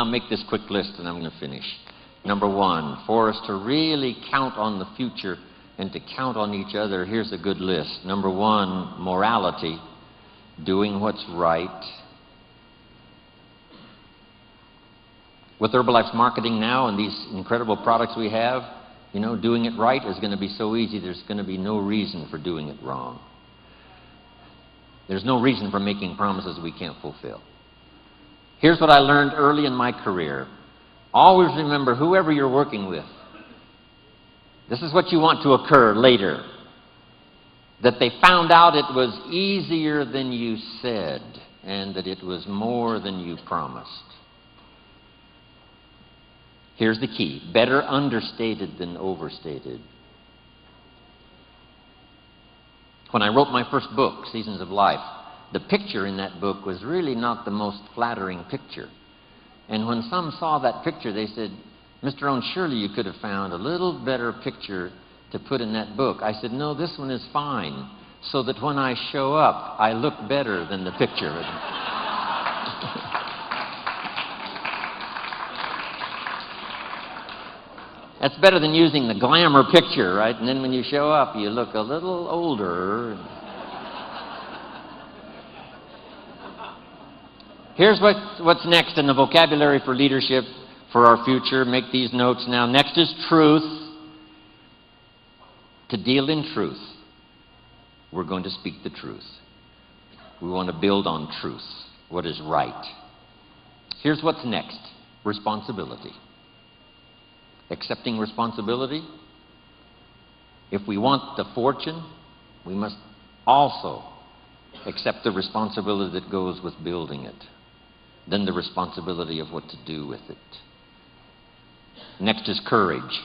Now make this quick list and I'm going to finish. Number one, for us to really count on the future and to count on each other, here's a good list. Number one, morality, doing what's right. With Herbalife's marketing now and these incredible products we have, you know, doing it right is going to be so easy, there's going to be no reason for doing it wrong. There's no reason for making promises we can't fulfill. Here's what I learned early in my career. Always remember, whoever you're working with, this is what you want to occur later. That they found out it was easier than you said, and that it was more than you promised. Here's the key. Better understated than overstated. When I wrote my first book, Seasons of Life, the picture in that book was really not the most flattering picture. And when some saw that picture, they said, Mr. Rohn, surely you could have found a little better picture to put in that book. I said, no, this one is fine, so that when I show up, I look better than the picture. That's better than using the glamour picture, right? And then when you show up, you look a little older. Here's what's next in the vocabulary for leadership for our future. Make these notes now. Next is truth. To deal in truth, we're going to speak the truth. We want to build on truth, what is right. Here's what's next. Responsibility. Accepting responsibility. If we want the fortune, we must also accept the responsibility that goes with building it. Then the responsibility of what to do with it. Next is courage.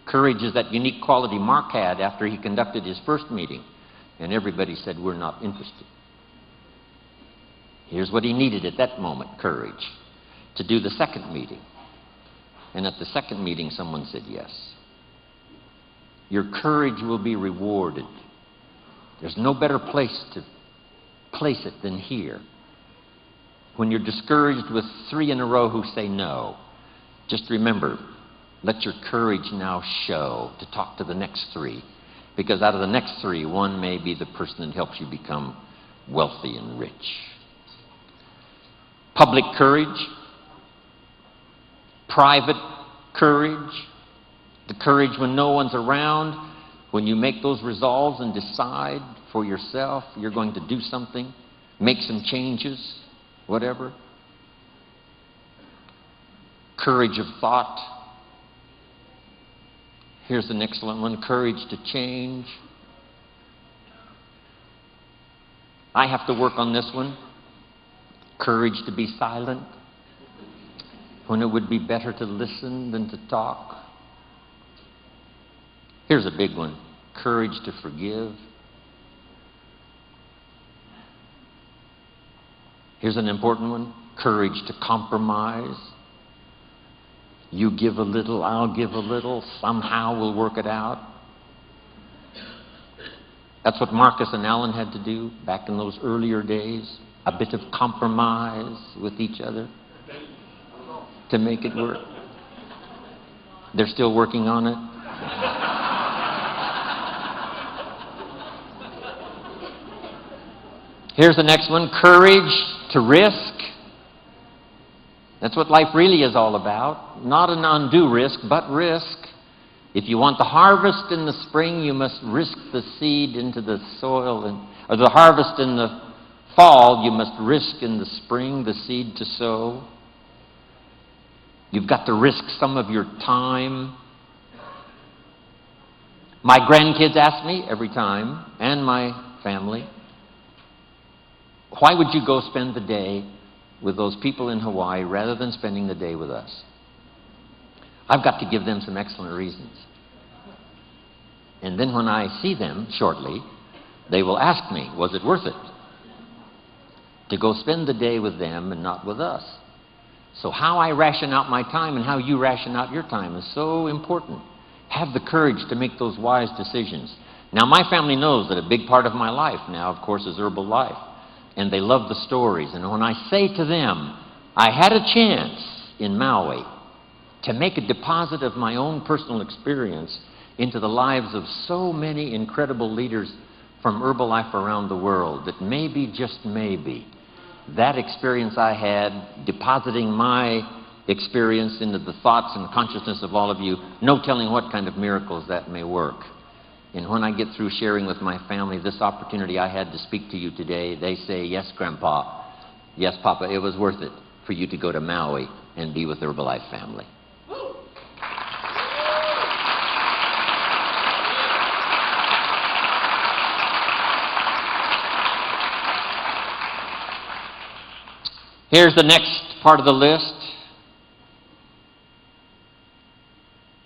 Courage is that unique quality Mark had after he conducted his first meeting, and everybody said, we're not interested. Here's what he needed at that moment, courage, to do the second meeting. And at the second meeting, someone said yes. Your courage will be rewarded. There's no better place to place it than here. When you're discouraged with 3 in a row who say no, just remember, let your courage now show to talk to the next 3. Because out of the next 3, one may be the person that helps you become wealthy and rich. Public courage. Private courage. The courage when no one's around. When you make those resolves and decide for yourself you're going to do something, make some changes, whatever. Courage of thought. Here's an excellent one, courage to change. I have to work on this one. Courage to be silent when it would be better to listen than to talk. Here's a big one, courage to forgive. Here's an important one, courage to compromise. You give a little, I'll give a little, somehow we'll work it out. That's what Marcus and Alan had to do back in those earlier days. A bit of compromise with each other to make it work. They're still working on it. Here's the next one, courage to risk. That's what life really is all about. Not an undue risk, but risk. If you want the harvest in the spring, you must risk the seed into the soil. Or the harvest in the fall, you must risk in the spring the seed to sow. You've got to risk some of your time. My grandkids ask me every time, and my family, why would you go spend the day with those people in Hawaii rather than spending the day with us? I've got to give them some excellent reasons. And then when I see them shortly, they will ask me, was it worth it to go spend the day with them and not with us? So how I ration out my time and how you ration out your time is so important. Have the courage to make those wise decisions. Now, my family knows that a big part of my life now, of course, is Herbalife. And they love the stories. And when I say to them, I had a chance in Maui to make a deposit of my own personal experience into the lives of so many incredible leaders from Herbalife around the world that maybe, just maybe, that experience I had, depositing my experience into the thoughts and consciousness of all of you, no telling what kind of miracles that may work. And when I get through sharing with my family this opportunity I had to speak to you today, they say, yes, Grandpa, yes, Papa, it was worth it for you to go to Maui and be with the Herbalife family. Here's the next part of the list.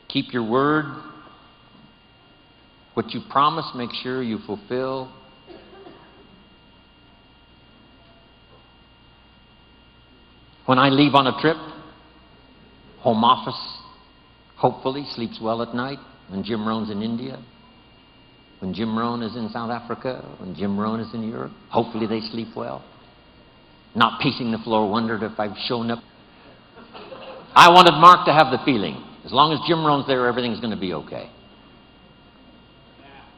Keep your word. What you promise, make sure you fulfill. When I leave on a trip, home office hopefully sleeps well at night. When Jim Rohn's in India, when Jim Rohn is in South Africa, when Jim Rohn is in Europe, hopefully they sleep well. Not pacing the floor, wondered if I've shown up. I wanted Mark to have the feeling, as long as Jim Rohn's there, everything's going to be okay.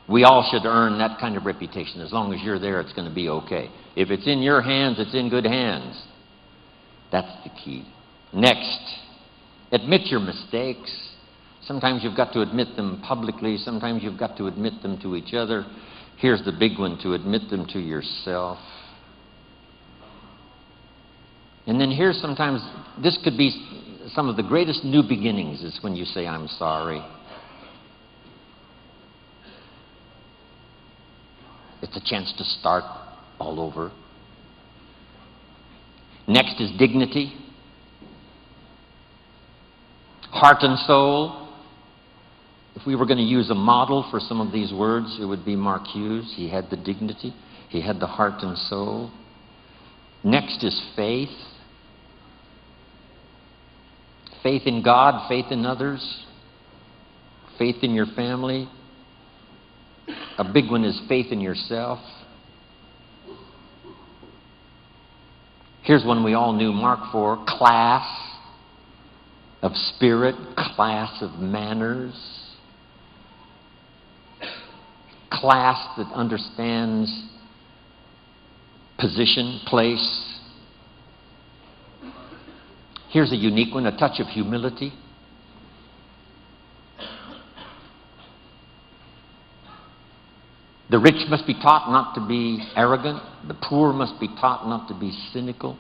We all should earn that kind of reputation. As long as you're there, it's going to be okay. If it's in your hands, it's in good hands. That's the key. Next, admit your mistakes. Sometimes you've got to admit them publicly. Sometimes you've got to admit them to each other. Here's the big one, to admit them to yourself. And then here's sometimes, this could be some of the greatest new beginnings, is when you say, I'm sorry. It's a chance to start all over. Next is dignity. Heart and soul. If we were going to use a model for some of these words, it would be Mark Hughes. He had the dignity. He had the heart and soul. Next is faith. Faith in God, faith in others, faith in your family. A big one is faith in yourself. Here's one we all knew Mark for: class of spirit, class of manners, class that understands position, place. Here's a unique one, a touch of humility. The rich must be taught not to be arrogant. The poor must be taught not to be cynical.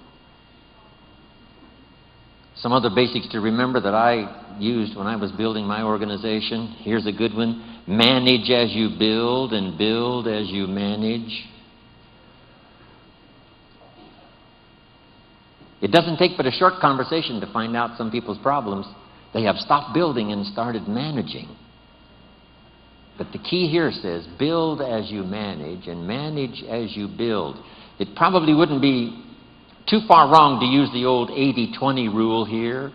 Some other basics to remember that I used when I was building my organization. Here's a good one. Manage as you build, and build as you manage. It doesn't take but a short conversation to find out some people's problems. They have stopped building and started managing. But the key here says, build as you manage and manage as you build. It probably wouldn't be too far wrong to use the old 80-20 rule here.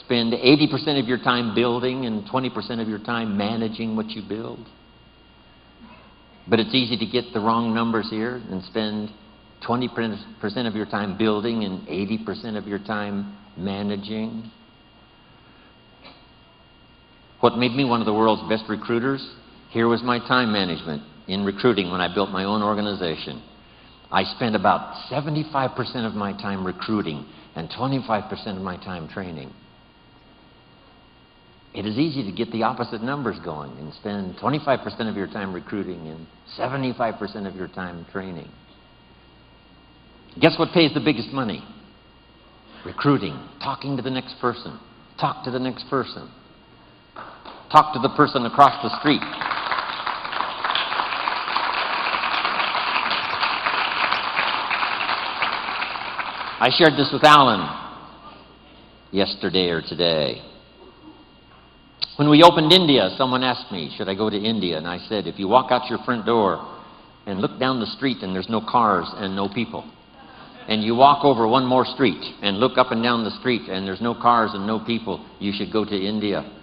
Spend 80% of your time building and 20% of your time managing what you build. But it's easy to get the wrong numbers here and spend 20% of your time building and 80% of your time managing. What made me one of the world's best recruiters? Here was my time management in recruiting when I built my own organization. I spent about 75% of my time recruiting and 25% of my time training. It is easy to get the opposite numbers going and spend 25% of your time recruiting and 75% of your time training. Guess what pays the biggest money? Recruiting, talking to the next person. Talk to the next person. Talk to the person across the street. I shared this with Alan yesterday or today. When we opened India, someone asked me, should I go to India? And I said, if you walk out your front door and look down the street and there's no cars and no people, and you walk over one more street and look up and down the street and there's no cars and no people, you should go to India.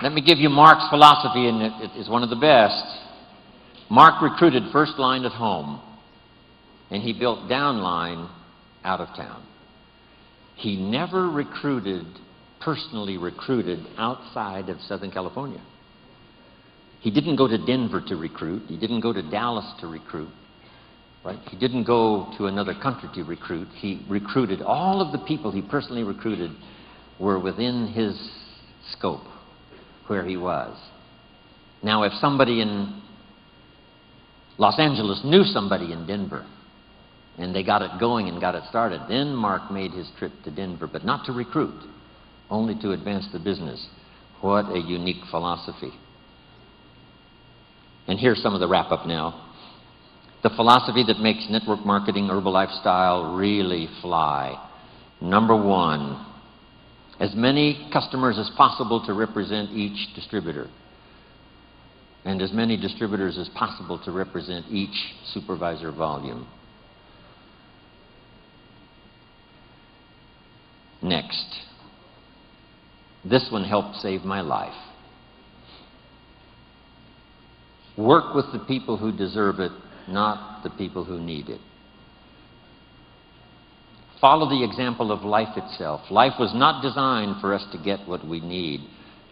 Let me give you Mark's philosophy, and it is one of the best. Mark recruited first line at home, and he built down line out of town. He never personally recruited outside of Southern California. He didn't go to Denver to recruit. He didn't go to Dallas to recruit. Right? He didn't go to another country to recruit. He recruited. All of the people he personally recruited were within his scope, where he was. Now, if somebody in Los Angeles knew somebody in Denver, and they got it going and got it started, then Mark made his trip to Denver, but not to recruit, only to advance the business. What a unique philosophy. And here's some of the wrap-up now. The philosophy that makes network marketing, Herbalife style, really fly. Number one, as many customers as possible to represent each distributor, and as many distributors as possible to represent each supervisor volume. Next, this one helped save my life. Work with the people who deserve it, not the people who need it. Follow the example of life itself. Life was not designed for us to get what we need.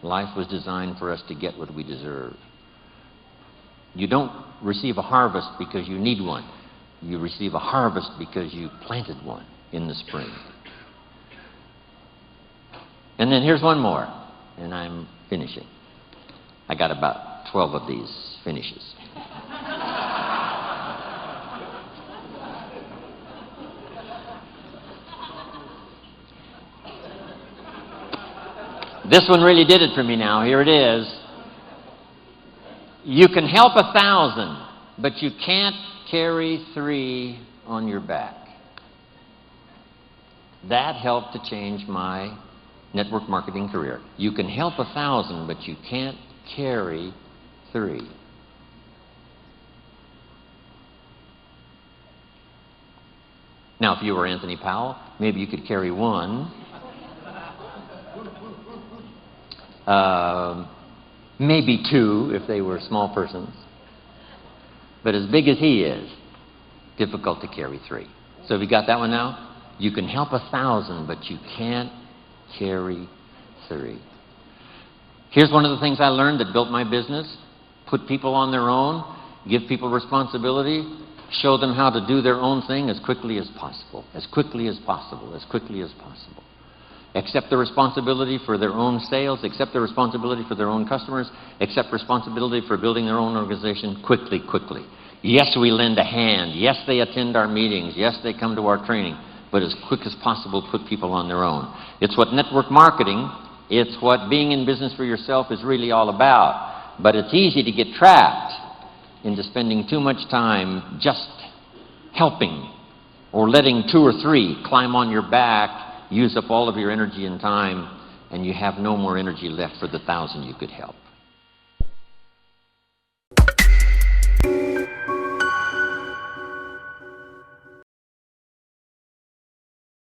Life was designed for us to get what we deserve. You don't receive a harvest because you need one. You receive a harvest because you planted one in the spring. And then here's one more, and I'm finishing. I got about 12 of these finishes. This one really did it for me now. Here it is. You can help 1,000, but you can't carry 3 on your back. That helped to change my network marketing career. You can help 1,000, but you can't carry 3. Now, if you were Anthony Powell, maybe you could carry 1. Maybe 2 if they were small persons. But as big as he is, difficult to carry 3. So have you got that one now? You can help 1,000, but you can't carry 3. Here's one of the things I learned that built my business. Put people on their own, give people responsibility, show them how to do their own thing as quickly as possible, as quickly as possible, as quickly as possible. Accept the responsibility for their own sales, accept the responsibility for their own customers, accept responsibility for building their own organization quickly, quickly. Yes, we lend a hand. Yes, they attend our meetings. Yes, they come to our training. But as quick as possible, put people on their own. It's what network marketing, it's what being in business for yourself is really all about. But it's easy to get trapped into spending too much time just helping or letting 2 or 3 climb on your back, use up all of your energy and time, and you have no more energy left for the 1,000 you could help.